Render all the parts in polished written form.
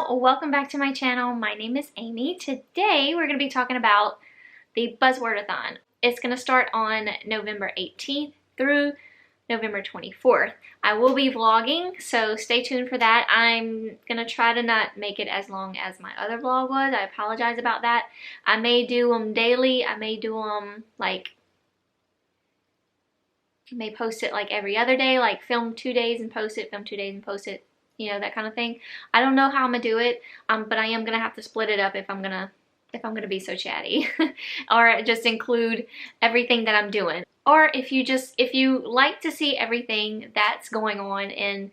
y'all, welcome back to my channel. My name is Amy. Today we're going to be talking about the Buzzword A Thon. It's going to start on November 18th through November 24th. I will be vlogging, so stay tuned for that. I'm going to try to not make it as long as my other vlog was. I apologize about that. I may do them daily. I may do them like, I may post it like every other day, like film 2 days and post it, film 2 days and post it. You know, that kind of thing. I don't know how I'm gonna do it, but I am gonna have to split it up if I'm gonna be so chatty, or just include everything that I'm doing. Or if you like to see everything that's going on in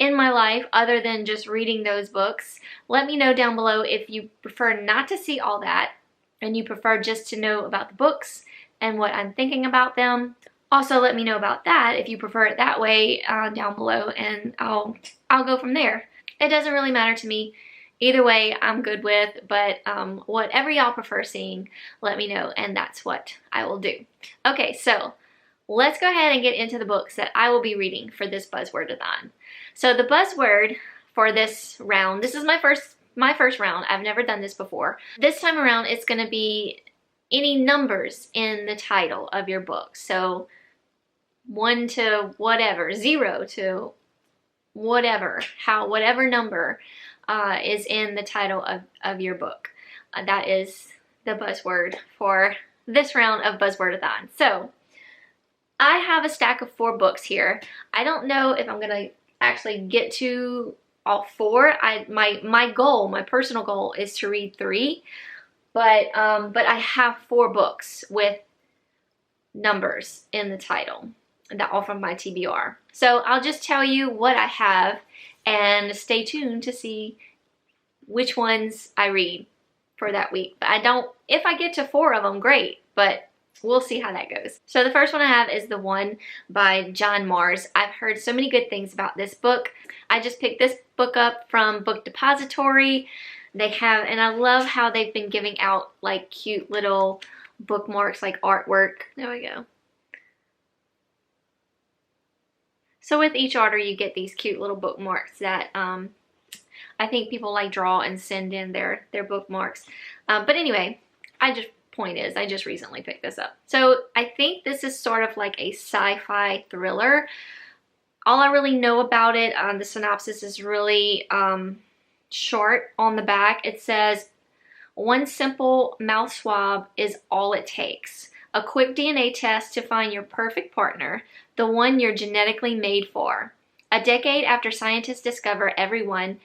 my life other than just reading those books, let me know down below if you prefer not to see all that and you prefer just to know about the books and what I'm thinking about them. Also, let me know about that if you prefer it that way down below, and I'll go from there. It doesn't really matter to me. Either way, I'm good with, but whatever y'all prefer seeing, let me know, and that's what I will do. Okay, so let's go ahead and get into the books that I will be reading for this Buzzword-a-thon. So the buzzword for this round, this is my first round. I've never done this before. This time around, it's going to be any numbers in the title of your book. So 1 to whatever, 0 to whatever, whatever number is in the title of your book. That is the buzzword for this round of Buzzword-a-thon. So I have a stack of 4 books here. I don't know if I'm gonna actually get to all 4. My personal goal is to read 3, but I have 4 books with numbers in the title. That all from my TBR. So I'll just tell you what I have and stay tuned to see which ones I read for that week. But if I get to 4 of them, great, but we'll see how that goes. So the first one I have is the one by John Mars. I've heard so many good things about this book. I just picked this book up from Book Depository. They have, and I love how they've been giving out like cute little bookmarks, like artwork. There we go. So with each order, you get these cute little bookmarks that I think people like draw and send in their bookmarks. But anyway, I just recently picked this up. So I think this is sort of like a sci-fi thriller. All I really know about it, the synopsis is really short on the back. It says, "One simple mouth swab is all it takes. A quick DNA test to find your perfect partner, the one you're genetically made for. A decade after scientists discover everyone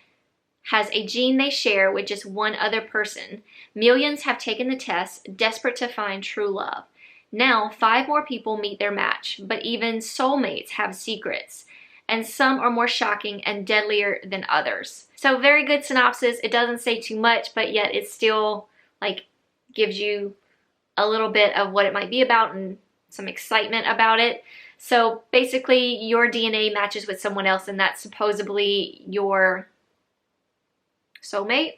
has a gene they share with just one other person, millions have taken the test, desperate to find true love. Now, 5 more people meet their match, but even soulmates have secrets, and some are more shocking and deadlier than others." So very good synopsis. It doesn't say too much, but yet it still like gives you a little bit of what it might be about and some excitement about it. So basically your DNA matches with someone else, and that's supposedly your soulmate,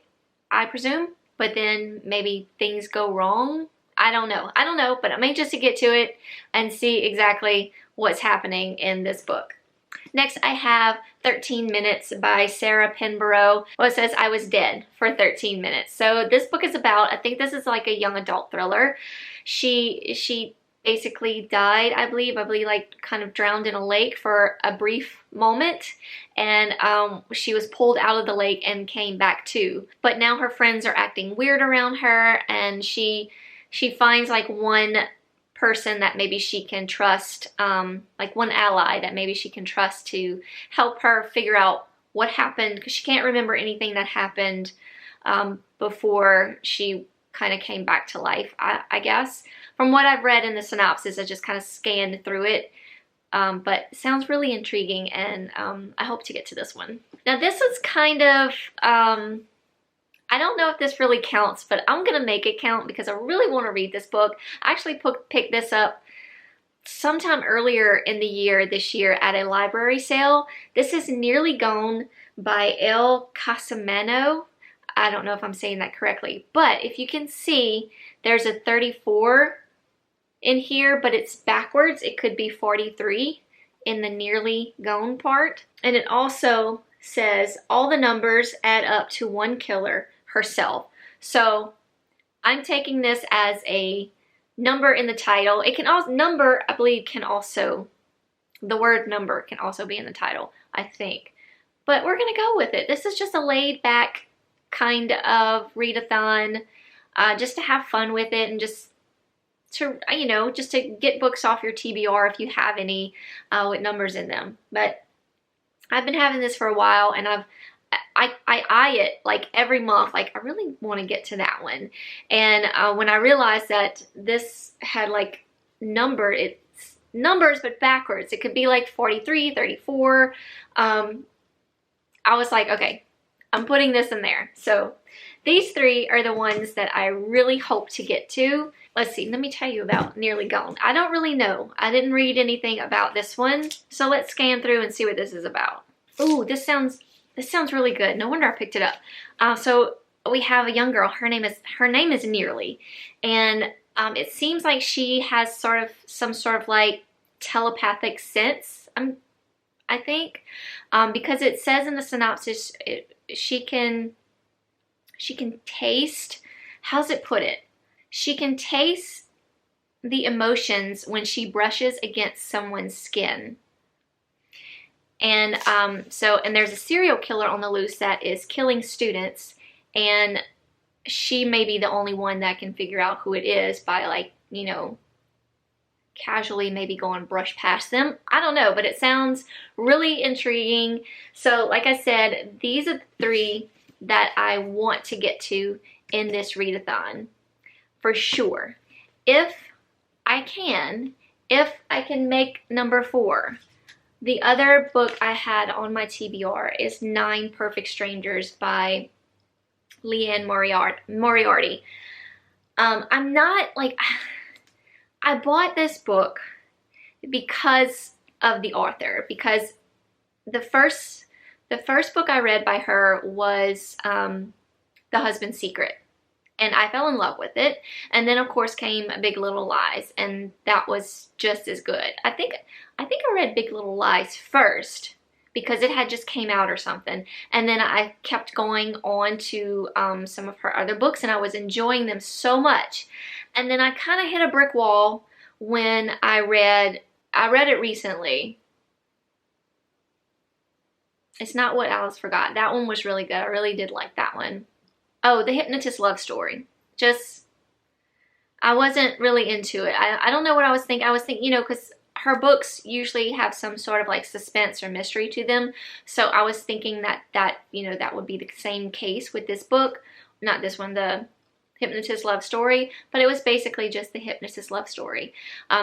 I presume. But then maybe things go wrong. I don't know, but I'm anxious to get to it and see exactly what's happening in this book. Next, I have 13 Minutes by Sarah Pinburrough. Well, it says I was dead for 13 minutes. So this book is about, I think this is like a young adult thriller. She basically died, I believe like kind of drowned in a lake for a brief moment, and she was pulled out of the lake and came back to. But now her friends are acting weird around her, and she finds like one person that maybe she can trust, like one ally that maybe she can trust to help her figure out what happened, because she can't remember anything that happened before she kind of came back to life, I guess. From what I've read in the synopsis, I just kind of scanned through it, but it sounds really intriguing, and I hope to get to this one. Now this is kind of, I don't know if this really counts, but I'm going to make it count because I really want to read this book. I actually picked this up sometime earlier in the year, this year, at a library sale. This is Nearly Gone by Casamento. I don't know if I'm saying that correctly, but if you can see, there's a 34 in here, but it's backwards. It could be 43 in the Nearly Gone part. And it also says all the numbers add up to one killer, herself. So I'm taking this as a number in the title. It can also, number, I believe, can also, the word number can also be in the title, I think. But we're going to go with it. This is just a laid back kind of read-a-thon, just to have fun with it and just to, you know, just to get books off your TBR if you have any with numbers in them. But I've been having this for a while, and I eye it like every month, like I really want to get to that one. And when I realized that this had like it's numbers but backwards, it could be like 43, 34, I was like, okay, I'm putting this in there. So these three are the ones that I really hope to get to. Let's see, let me tell you about Nearly Gone. I don't really know. I didn't read anything about this one. So let's scan through and see what this is about. Ooh, this sounds really good. No wonder I picked it up. So we have a young girl. Her name is Nearly. And it seems like she has some sort of like telepathic sense, I think, because it says in the synopsis she can taste, how's it put it? She can taste the emotions when she brushes against someone's skin. And and there's a serial killer on the loose that is killing students, and she may be the only one that can figure out who it is by, like, you know, casually maybe go and brush past them. I don't know, but it sounds really intriguing. So like I said, these are the three that I want to get to in this read-a-thon for sure. If I can make number 4. The other book I had on my TBR is 9 Perfect Strangers by Leigh Moriarty. I'm not like, I bought this book because of the author, because the first book I read by her was The Husband's Secret, and I fell in love with it. And then of course came Big Little Lies, and that was just as good. I think I read Big Little Lies first because it had just came out or something, and then I kept going on to some of her other books, and I was enjoying them so much. And then I kind of hit a brick wall when I read it recently. It's Not What Alice Forgot. That one was really good. I really did like that one. Oh, The Hypnotist Love Story. I wasn't really into it. I don't know what I was thinking. I was thinking, you know, because her books usually have some sort of like suspense or mystery to them. So I was thinking that you know, that would be the same case with this book. Not this one, The Hypnotist Love Story, but it was basically just The Hypnotist Love Story.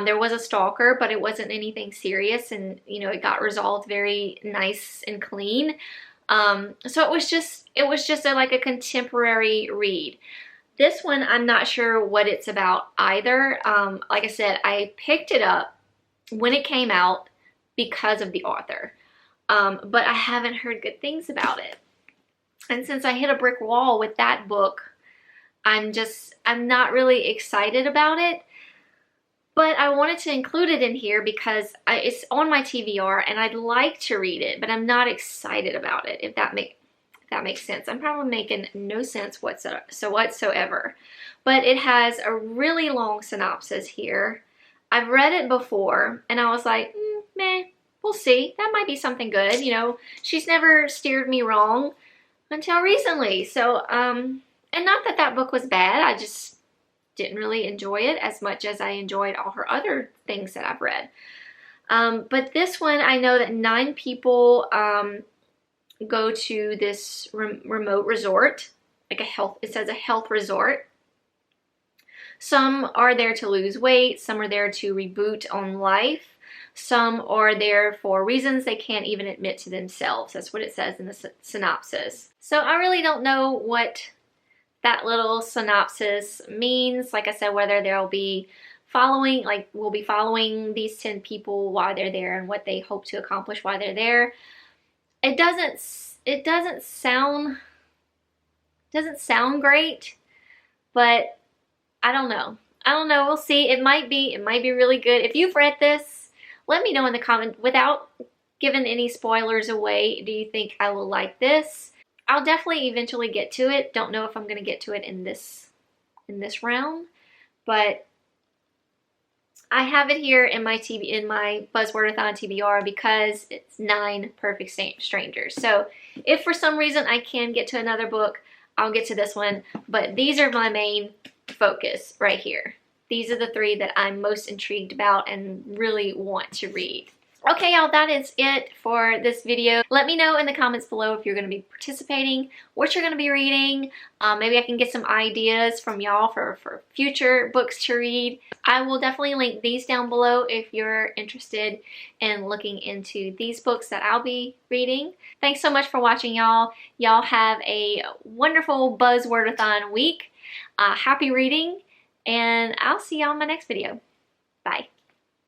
There was a stalker, but it wasn't anything serious, and you know, it got resolved very nice and clean. So it was just like a contemporary read. This one, I'm not sure what it's about either. Like I said, I picked it up when it came out because of the author, but I haven't heard good things about it. And since I hit a brick wall with that book, I'm not really excited about it. But I wanted to include it in here because it's on my TBR and I'd like to read it, but I'm not excited about it, if that makes sense. I'm probably making no sense whatsoever. But it has a really long synopsis here. I've read it before and I was like, meh, we'll see. That might be something good. You know, she's never steered me wrong until recently. So, and not that that book was bad. I just didn't really enjoy it as much as I enjoyed all her other things that I've read. But this one, I know that 9 people go to this remote resort, like it says a health resort. Some are there to lose weight, some are there to reboot on life, some are there for reasons they can't even admit to themselves. That's what it says in the synopsis. So I really don't know what that little synopsis means. Like I said, whether we'll be following these 10 people while they're there and what they hope to accomplish while they're there. It doesn't sound great, but I don't know. We'll see. It might be really good. If you've read this, let me know in the comment without given any spoilers away, do you think I will like this? I'll definitely eventually get to it. Don't know if I'm going to get to it in this round, but I have it here in my Buzzword A Thon TBR because it's 9 Perfect Strangers. So if for some reason I can get to another book, I'll get to this one, but these are my main focus right here. These are the 3 that I'm most intrigued about and really want to read. Okay, y'all, that is it for this video. Let me know in the comments below if you're going to be participating, what you're going to be reading. Maybe I can get some ideas from y'all for future books to read. I will definitely link these down below if you're interested in looking into these books that I'll be reading. Thanks so much for watching, y'all. Y'all have a wonderful Buzzword-a-thon week. Happy reading, and I'll see y'all in my next video. Bye.